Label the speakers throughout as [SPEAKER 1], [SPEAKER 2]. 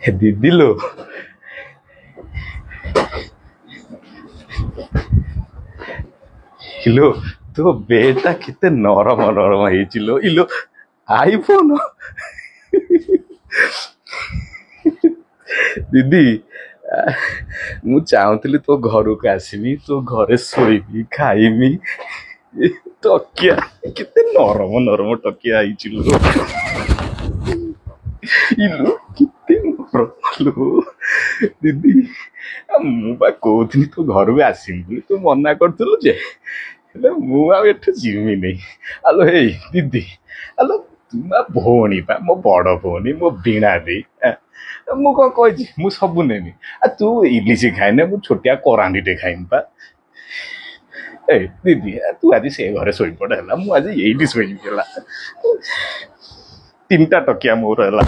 [SPEAKER 1] ଦିଦି ଲୋ ଇଲୋ ତୋ ବେଟା କେତେ ନରମ ନରମ ହେଇଛି ଲୋ ଇଲୋ ଆଇଫୋନ ଦିଦି ମୁଁ ଚାହୁଁଥିଲି ତୋ ଘରକୁ ଆସିବି ତୋ ଘରେ ଶୋଇବି ଖାଇବି ଟକିଆ କେତେ ନରମ ନରମ ଟକିଆ ହେଇଛି ଲୋ ଇଲୋ କେତେ ନରମ ଲୋ ଦିଦି ମୁଁ ବା କହୁଥିଲି ତୋ ଘରକୁ ଆସିବି ବୋଲି ତୁ ମନା କରୁଥିଲୁ ଯେ ହେଲେ ମୁଁ ଆଉ ଏଠୁ ଯିବିନି ଆଲୋ ହେଇ ଦିଦି ଆଲୋ ତୁ ବା ଭଉଣୀ ବା ମୋ ବଡ଼ ଭଉଣୀ ମୋ ବୀଣା ଦେଇ ମୁଁ କଣ କହିଛି ମୁଁ ସବୁ ନେବି ତୁ ଇଲିଶି ଖାଇନେ ମୁଁ ଛୋଟିଆ କରାଣ୍ଡିଟେ ଖାଇମି ବା ଏ ଦିଦି ତୁ ଆଜି ସେ ଘରେ ଶୋଇପଡ ହେଲା ମୁଁ ଆଜି ଏଇଠି ଶୋଇବି ହେଲା ତିନିଟା ଟକିଆ ମୋର ହେଲା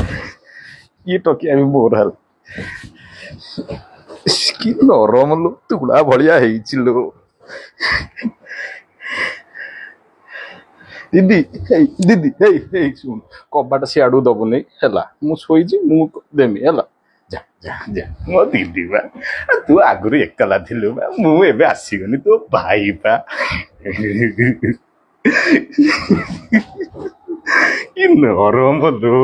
[SPEAKER 1] ଇଏ ଟକିଆ ବି ମୋର ହେଲା କି ନରମ ଲୋ ତୁଳା ଭଳିଆ ହେଇଛି ଲୋ ଦିଦି ହେଇ ଦିଦି ହେଇ ହେଇ ଶୁଣ କବାଟ ସିଆଡୁ ଦବୁନି ହେଲା ମୁଁ ଶୋଇଛି ମୁଁ ଦେମି ହେଲା ଯା ଯା ଯା ମୋ ଦିଦି ବା ତୁ ଆଗରୁ ଏକଲା ଥିଲୁ ବା ମୁଁ ଏବେ ଆସିଗନି ତୋ ଭାଇ ବା କି ନରମ ଲୋ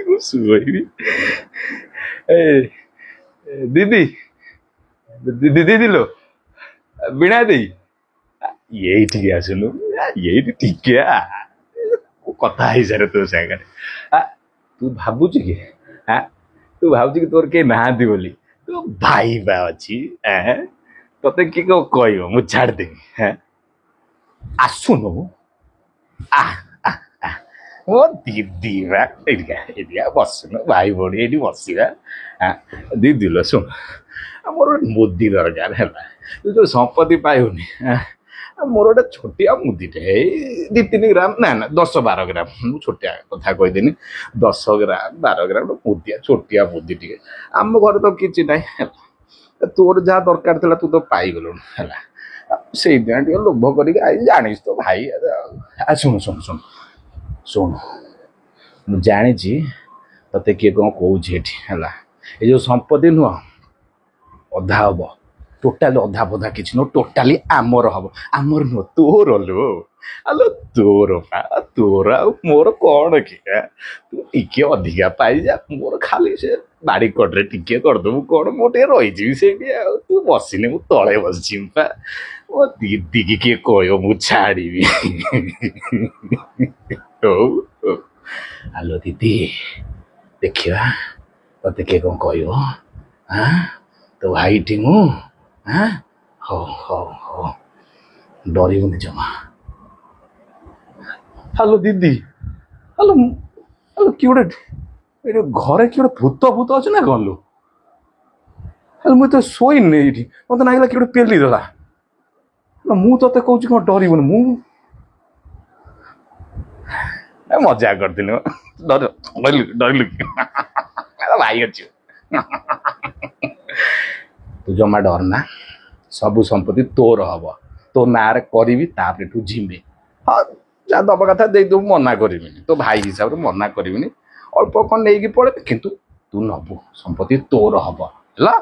[SPEAKER 1] ମୁଁ ଶୋଇବି ଏ ଦିଦି ଦିଦି ଦିଦି ଲୋ ବୀଣା ଦେଇ ଏଇଠିକି ଆସୁନୁ ଏଇଠି ଟିକେ କଥା ହେଇସାରେ ତୋ ସାଙ୍ଗରେ ତୁ ଭାବୁଛୁ କି ତୁ ଭାବୁଛୁ କି ତୋର କେହି ନାହାନ୍ତି ବୋଲି ତୋ ଭାଇ ବା ଅଛି ତତେ କିଏ କଣ କହିବ ମୁଁ ଛାଡ଼ିଦେବି ଆସୁନୁ ଆ ମୋ ଦିଦି ବା ଏଇଠିକା ବସୁନ ଭାଇ ଭଉଣୀ ଏଇଠି ବସିବା ଦିଦି ଲୋ ଶୁଣ ମୋର ମୁଦି ଦରକାର ହେଲା ତୁ ଯୋଉ ସମ୍ପତ୍ତି ପାଇବୁନି ମୋର ଗୋଟେ ଛୋଟିଆ ମୁଦିଟେ ଏଇ 2-3 ଗ୍ରାମ ନା 10-12 ଗ୍ରାମ ମୁଁ ଛୋଟିଆ କଥା କହିଦେନି 10 ଗ୍ରାମ 12 ଗ୍ରାମ ମୁଦିଆ ଛୋଟିଆ ମୁଦି ଟିକେ ଆମ ଘରେ ତ କିଛି ନାହିଁ ହେଲା ତୋର ଯାହା ଦରକାର ଥିଲା ତୁ ତ ପାଇଗଲୁଣି ହେଲା ସେଇଥିପାଇଁ ଟିକେ ଲୋଭ କରିକି ଜାଣିଛୁ ତ ଭାଇ ଶୁଣୁ ଶୁଣୁ ଶୁଣୁ ଶୁଣୁ ମୁଁ ଜାଣିଛି ତତେ କିଏ କଣ କହୁଛି ଏଠି ହେଲା ଏ ଯୋଉ ସମ୍ପତ୍ତି ନୁହଁ ଅଧା ହବ ଟୋଟାଲି ଅଧା ଫଧା କିଛି ନୁହଁ ଟୋଟାଲି ଆମର ହବ ଆମର ନୁହଁ ତୋର ଲୋ ଆଲୋ ତୋର ତୋର ଆଉ ମୋର କଣ କି ତୁ ଟିକେ ଅଧିକା ପାଇଯା ମୋର ଖାଲି ସେ ବାଡ଼ି କଡ଼ରେ ଟିକେ କରିଦବୁ କଣ ମୁଁ ଟିକେ ରହିଯିବି ସେଇଠି ଆଉ ତୁ ବସିନି ମୁଁ ତଳେ ବସିଯିବି ପା ମୋ ଦିଦିକି କିଏ କହିବ ମୁଁ ଛାଡ଼ିବି ହଉ ଆଲୋ ଦିଦି ଦେଖିବା ତତେ କିଏ କଣ କହିବ ତୋ ଭାଇଟି ମୁଁ ହଉ ହଉ ହଉ ଡରିବୁନି ଜମା ହ୍ୟାଲୋ ଦିଦି ହ୍ୟାଲୋ ହ୍ୟାଲୋ କିଏ ଗୋଟେ ଏଠି ଘରେ କିଏ ଗୋଟେ ଭୂତ ଅଛି ନା କଣ ଲୋ ହେଲେ ମୁଁ ତ ଶୋଇନି ଏଇଠି ମତେ ଲାଗିଲା କିଏ ଗୋଟେ ପେଲି ଦେଲା ମୁଁ ତତେ କହୁଛି କଣ ଡରିବୁନି ମୁଁ ମଜା କରିଥିଲି ଡରିଲୁ ଭାଇ ଅଛି ତୁ ଜମା ଡରନା ସବୁ ସମ୍ପତ୍ତି ତୋର ହବ ତୋ ନାଁରେ କରିବି ତାପରେ ତୁ ଝିମେ ଯାହା ଦବା କଥା ଦେଇଦେବୁ ମନା କରିବିନି ତୋ ଭାଇ ହିସାବରେ ମନା କରିବିନି ଅଳ୍ପ କଣ ନେଇକି ପଳେଇବି କିନ୍ତୁ ତୁ ନବୁ ସମ୍ପତ୍ତି ତୋର ହବ ହେଲା